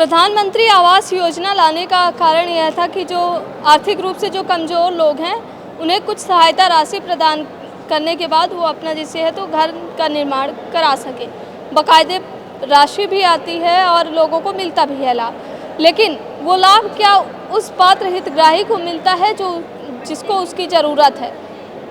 प्रधानमंत्री आवास योजना लाने का कारण यह था कि जो आर्थिक रूप से जो कमज़ोर लोग हैं उन्हें कुछ सहायता राशि प्रदान करने के बाद वो अपना जिससे है तो घर का निर्माण करा सके। बाकायदे राशि भी आती है और लोगों को मिलता भी है लाभ, लेकिन वो लाभ क्या उस पात्र हितग्राही को मिलता है जो जिसको उसकी ज़रूरत है?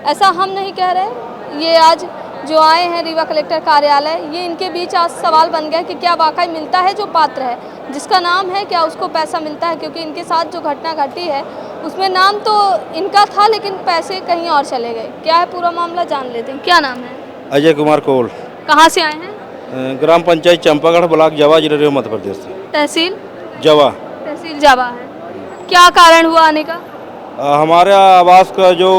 ऐसा हम नहीं कह रहे। ये आज जो आए हैं रीवा कलेक्टर कार्यालय, ये इनके बीच आज सवाल बन गया कि क्या वाकई मिलता है जो पात्र है जिसका नाम है, क्या उसको पैसा मिलता है? क्योंकि इनके साथ जो घटना घटी है उसमें नाम तो इनका था लेकिन पैसे कहीं और चले गए। क्या है पूरा मामला, जान लेते हैं। क्या नाम है? अजय कुमार कोल। कहाँ से आए हैं? ग्राम पंचायत चंपागढ़, ब्लॉक जवा, जिला रीवा, मध्य प्रदेश से। तहसील जवा। तहसील जवा है। क्या कारण हुआ आने का? हमारे आवास का जो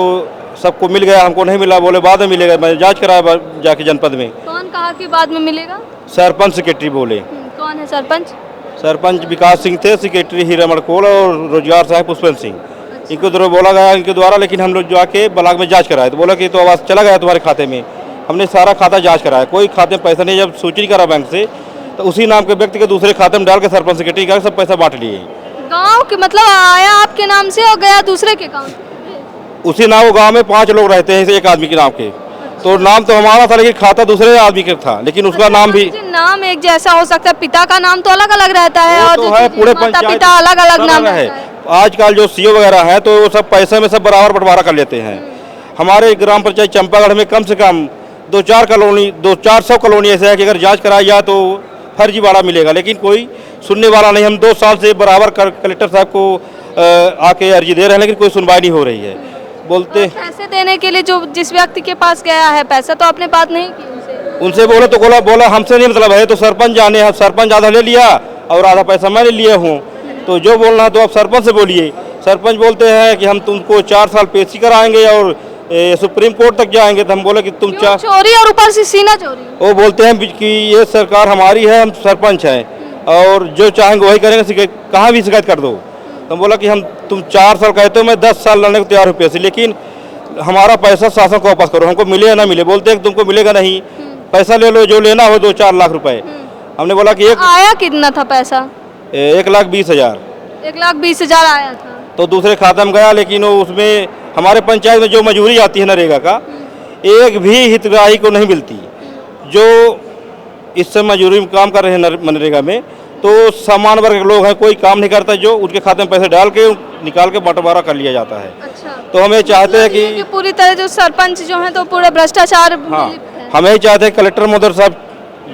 सबको मिल गया, हमको नहीं मिला, बोले बाद में मिलेगा। मैं जांच कराया जाके जनपद में। कौन कहा कि बाद में मिलेगा? सरपंच सेक्रेटरी बोले। कौन है सरपंच? सरपंच विकास सिंह थे, सेक्रेटरी हीरामण कोल और रोजगार साहब पुष्पेंद्र सिंह। इनको द्वारा बोला गया इनके द्वारा, लेकिन हम लोग जाके ब्लॉक में जांच कराए तो बोला कि तो आवास चला गया तुम्हारे खाते में। हमने सारा खाता जांच कराया, कोई खाते में पैसा नहीं। जब सूचना करा बैंक से तो उसी नाम के व्यक्ति के दूसरे खाते में डाल के सरपंच सेक्रेटरी का सब पैसा बांट लिए। गाँव के मतलब आया आपके नाम से और गया दूसरे के अकाउंट? उसी नाम वो गांव में 5 लोग रहते हैं, एक आदमी के नाम के। तो नाम तो हमारा था लेकिन खाता दूसरे आदमी का था, लेकिन उसका नाम भी नाम एक जैसा हो सकता है, पिता का नाम तो अलग अलग रहता है और तो है पूरे माता पंचायत पिता अलग अलग नाम है। रहता है। आजकल जो सीओ वगैरह है तो वो सब पैसे में सब बराबर बंटवारा कर लेते हैं। हमारे ग्राम पंचायत चंपागढ़ में कम से कम 200-400 कॉलोनी ऐसे है कि अगर जांच कराई जाए तो फर्जी वाला मिलेगा, लेकिन कोई सुनने वाला नहीं। हम 2 साल से बराबर कलेक्टर साहब को आके अर्जी दे रहे हैं, लेकिन कोई सुनवाई नहीं हो रही है। बोलते पैसे देने के लिए जो जिस व्यक्ति के पास गया है पैसा, तो आपने बात नहीं की उनसे बोले तो बोला हमसे नहीं मतलब है, तो सरपंच जाने। सरपंच आधा ले लिया और आधा पैसा मैंने लिए हूँ। तो जो बोलना है तो आप सरपंच से बोलिए। सरपंच बोलते हैं कि हम तुमको 4 साल पेशी कराएंगे और सुप्रीम कोर्ट तक जाएंगे। तो हम बोले कि तुम चोरी और ऊपर से सीना चोरी। वो बोलते हैं कि ये सरकार हमारी है, हम सरपंच हैं और जो चाहेंगे वही करेंगे, कहाँ भी शिकायत कर दो। तो बोला कि तुम 4 साल कहते हो, मैं 10 साल लड़ने को तैयार हूँ पैसे, लेकिन हमारा पैसा शासन को वापस करो, हमको मिले या ना मिले। बोलते हैं कि तुमको मिलेगा नहीं, पैसा ले लो, जो लेना हो 2-4 लाख रुपए। हमने बोला कि आया कितना था पैसा? 1,20,000। 1,20,000 आया था तो दूसरे खाते में गया, लेकिन वो उसमें हमारे पंचायत में जो मजूरी आती है नरेगा का, एक भी हितग्राही को नहीं मिलती। जो इस समय मजूरी में काम कर रहे हैं मनरेगा में, तो समान वर्ग के लोग हैं, कोई काम नहीं करता, जो उनके खाते में पैसे डाल के निकाल के बंटवारा कर लिया जाता है। अच्छा। तो हमें चाहते हैं कि पूरी तरह जो सरपंच जो हैं तो पूरा भ्रष्टाचार। हाँ, हमें चाहते हैं कलेक्टर महोदय साहब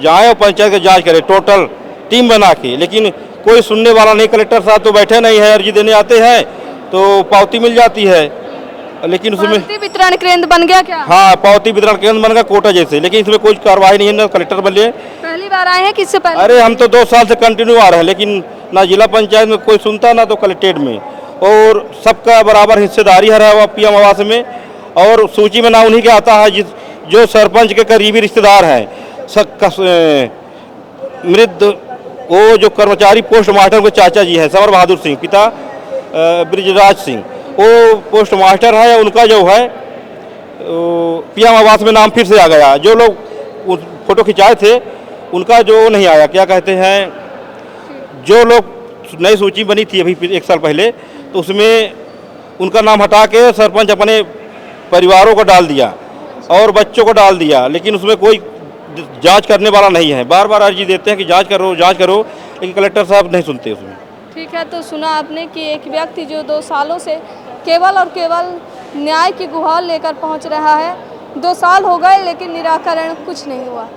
जाएं और पंचायत की जांच करें टोटल टीम बना के, लेकिन कोई सुनने वाला नहीं। कलेक्टर साहब तो बैठे नहीं है, अर्जी देने आते हैं तो पावती मिल जाती है, लेकिन उसमें वितरण केंद्र बन गया क्या? हाँ, पावती वितरण केंद्र बन गया कोटा जैसे, लेकिन इसमें कोई कार्रवाई नहीं है। ना कलेक्टर बन लिए, पहली बार आए हैं किससे पहले? अरे हम तो 2 साल से कंटिन्यू आ रहे हैं, लेकिन ना जिला पंचायत में कोई सुनता, ना तो कलेक्ट्रेट में। और सबका बराबर हिस्सेदारी है पीएम आवास में, और सूची में ना उन्हीं के आता है जो सरपंच के करीबी रिश्तेदार हैं। मृत वो जो कर्मचारी पोस्ट मास्टर के चाचा जी हैं, समर बहादुर सिंह, पिता ब्रिजराज सिंह, वो पोस्ट मास्टर है। उनका जो है पीएम आवास में नाम फिर से आ गया। जो लोग फोटो खिंचाए थे उनका जो नहीं आया, क्या कहते हैं, जो लोग नई सूची बनी थी अभी 1 साल पहले, तो उसमें उनका नाम हटा के सरपंच अपने परिवारों को डाल दिया और बच्चों को डाल दिया, लेकिन उसमें कोई जांच करने वाला नहीं है। बार बार अर्जी देते हैं कि जांच करो, लेकिन कलेक्टर साहब नहीं सुनते उसमें। ठीक है, तो सुना आपने कि एक व्यक्ति जो 2 सालों से केवल और केवल न्याय की गुहार लेकर पहुंच रहा है। 2 साल हो गए लेकिन निराकरण कुछ नहीं हुआ।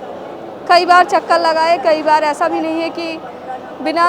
कई बार चक्कर लगाए, कई बार ऐसा भी नहीं है कि बिना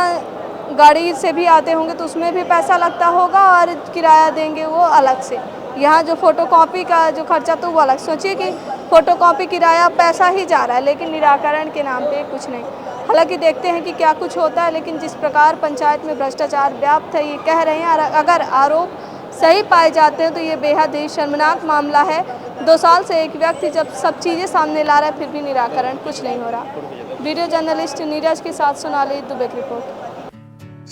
गाड़ी से भी आते होंगे तो उसमें भी पैसा लगता होगा और किराया देंगे वो अलग से। यहाँ जो फोटोकॉपी का जो खर्चा तो वो अलग। सोचिए कि फोटोकॉपी किराया पैसा ही जा रहा है, लेकिन निराकरण के नाम पे कुछ नहीं। हालांकि देखते हैं कि क्या कुछ होता है, लेकिन जिस प्रकार पंचायत में भ्रष्टाचार व्याप्त है ये कह रहे हैं, और अगर आरोप सही पाए जाते हैं तो ये बेहद ही शर्मनाक मामला है। 2 साल से एक व्यक्ति जब सब चीज़ें सामने ला रहा है फिर भी निराकरण कुछ नहीं हो रहा। वीडियो जर्नलिस्ट नीरज के साथ सोनाली दुबे की रिपोर्ट।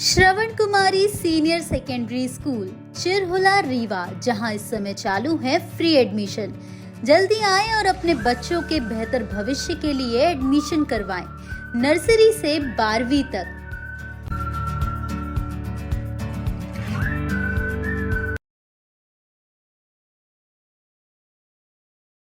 श्रवण कुमारी senior secondary school Chirhula Rewa, जहां इस समय चालू है फ्री एडमिशन। जल्दी आएं और अपने बच्चों के बेहतर भविष्य के लिए एडमिशन करवाएं। नर्सरी से 12वीं तक